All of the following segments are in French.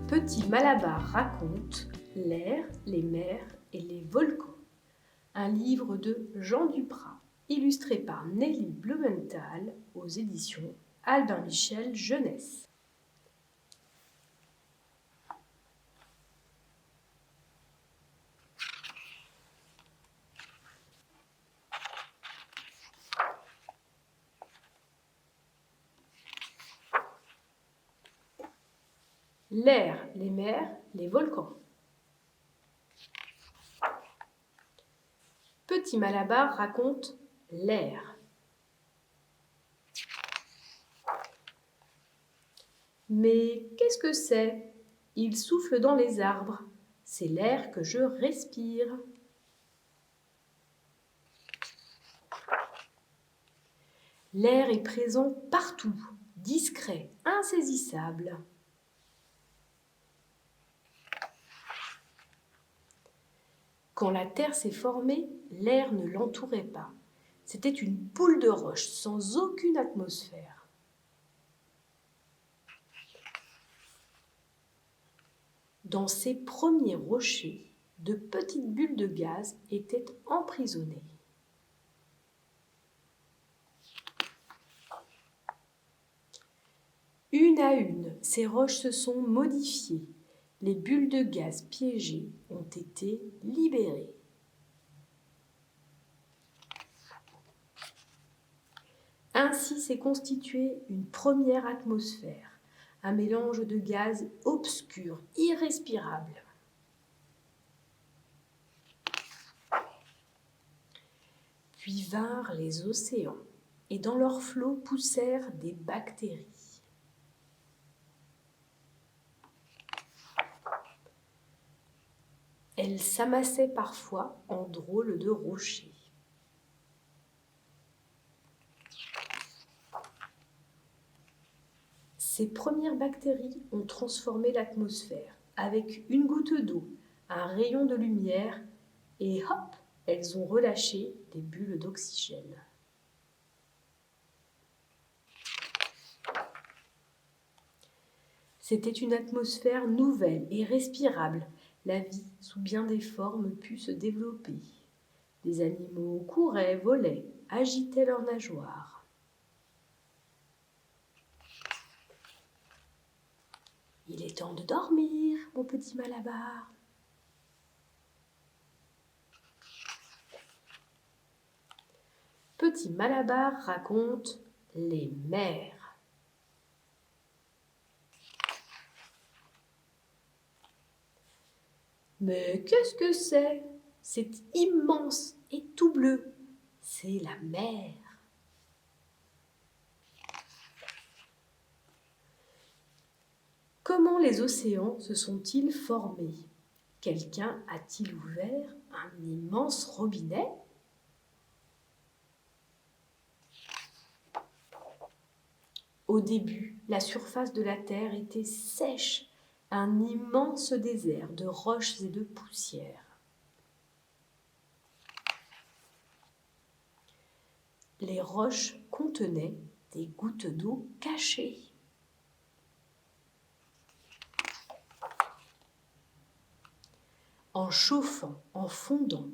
Petit Malabar raconte l'air, les mers et les volcans. Un livre de Jean Duprat, illustré par Nelly Blumenthal aux éditions Albin Michel Jeunesse. L'air, les mers, les volcans. Petit Malabar raconte l'air. Mais qu'est-ce que c'est? Il souffle dans les arbres. C'est l'air que je respire. L'air est présent partout, discret, insaisissable. Quand la Terre s'est formée, l'air ne l'entourait pas. C'était une boule de roche sans aucune atmosphère. Dans ces premiers rochers, de petites bulles de gaz étaient emprisonnées. Une à une, ces roches se sont modifiées. Les bulles de gaz piégées ont été libérées. Ainsi s'est constituée une première atmosphère, un mélange de gaz obscur, irrespirable. Puis vinrent les océans, et dans leurs flots poussèrent des bactéries. Elles s'amassaient parfois en drôles de rochers. Ces premières bactéries ont transformé l'atmosphère avec une goutte d'eau, un rayon de lumière, et hop, elles ont relâché des bulles d'oxygène. C'était une atmosphère nouvelle et respirable. La vie, sous bien des formes, put se développer. Des animaux couraient, volaient, agitaient leurs nageoires. Il est temps de dormir, mon petit Malabar. Petit Malabar raconte les mers. Mais qu'est-ce que c'est? C'est immense et tout bleu. C'est la mer. Comment les océans se sont-ils formés? Quelqu'un a-t-il ouvert un immense robinet? Au début, la surface de la Terre était sèche, un immense désert de roches et de poussière. Les roches contenaient des gouttes d'eau cachées. En chauffant, en fondant,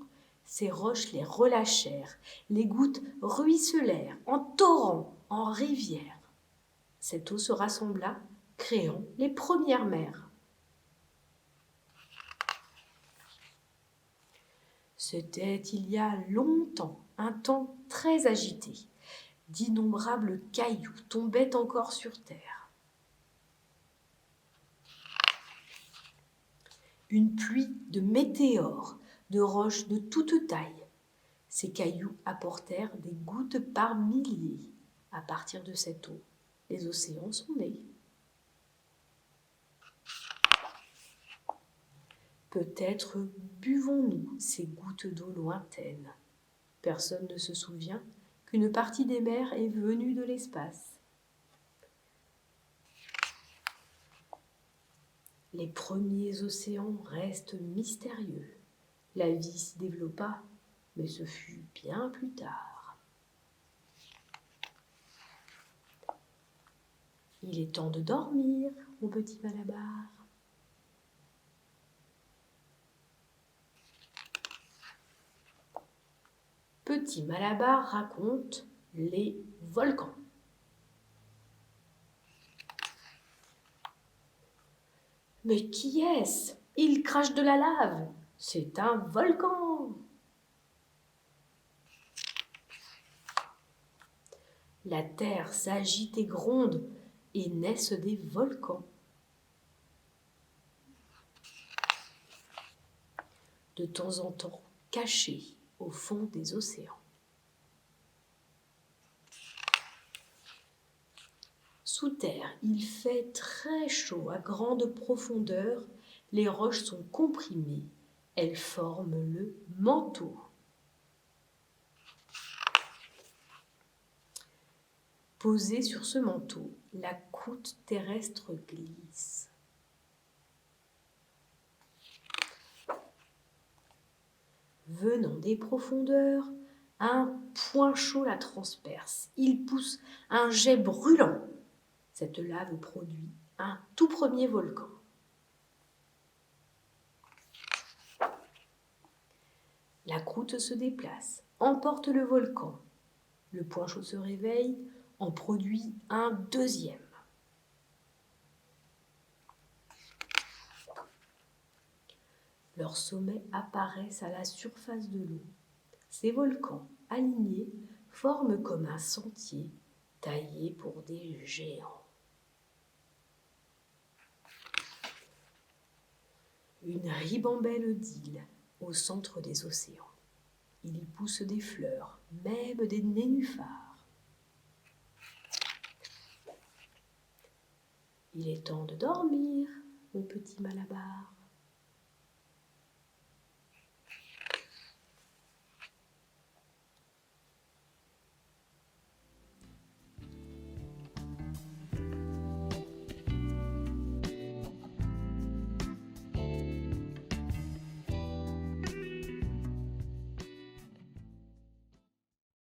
ces roches les relâchèrent, les gouttes ruisselèrent en torrents, en rivières. Cette eau se rassembla, créant les premières mers. C'était il y a longtemps, un temps très agité. D'innombrables cailloux tombaient encore sur terre. Une pluie de météores, de roches de toute taille. Ces cailloux apportèrent des gouttes par milliers. À partir de cette eau, les océans sont nés. Peut-être buvons-nous ces gouttes d'eau lointaines. Personne ne se souvient qu'une partie des mers est venue de l'espace. Les premiers océans restent mystérieux. La vie s'y développa, mais ce fut bien plus tard. Il est temps de dormir, mon petit Malabar. petit Malabar raconte les volcans. Mais qui est-ce? Il crache de la lave. C'est un volcan. La terre s'agite et gronde et naissent des volcans. De temps en temps, cachés au fond des océans. Sous terre, il fait très chaud à grande profondeur. Les roches sont comprimées. Elles forment le manteau. Posée sur ce manteau, la croûte terrestre glisse. Venant des profondeurs, un point chaud la transperce. Il pousse un jet brûlant. Cette lave produit un tout premier volcan. La croûte se déplace, emporte le volcan. Le point chaud se réveille, en produit un deuxième. Leurs sommets apparaissent à la surface de l'eau. Ces volcans, alignés, forment comme un sentier taillé pour des géants. Une ribambelle d'îles au centre des océans. Il y pousse des fleurs, même des nénuphars. Il est temps de dormir, mon petit Malabar.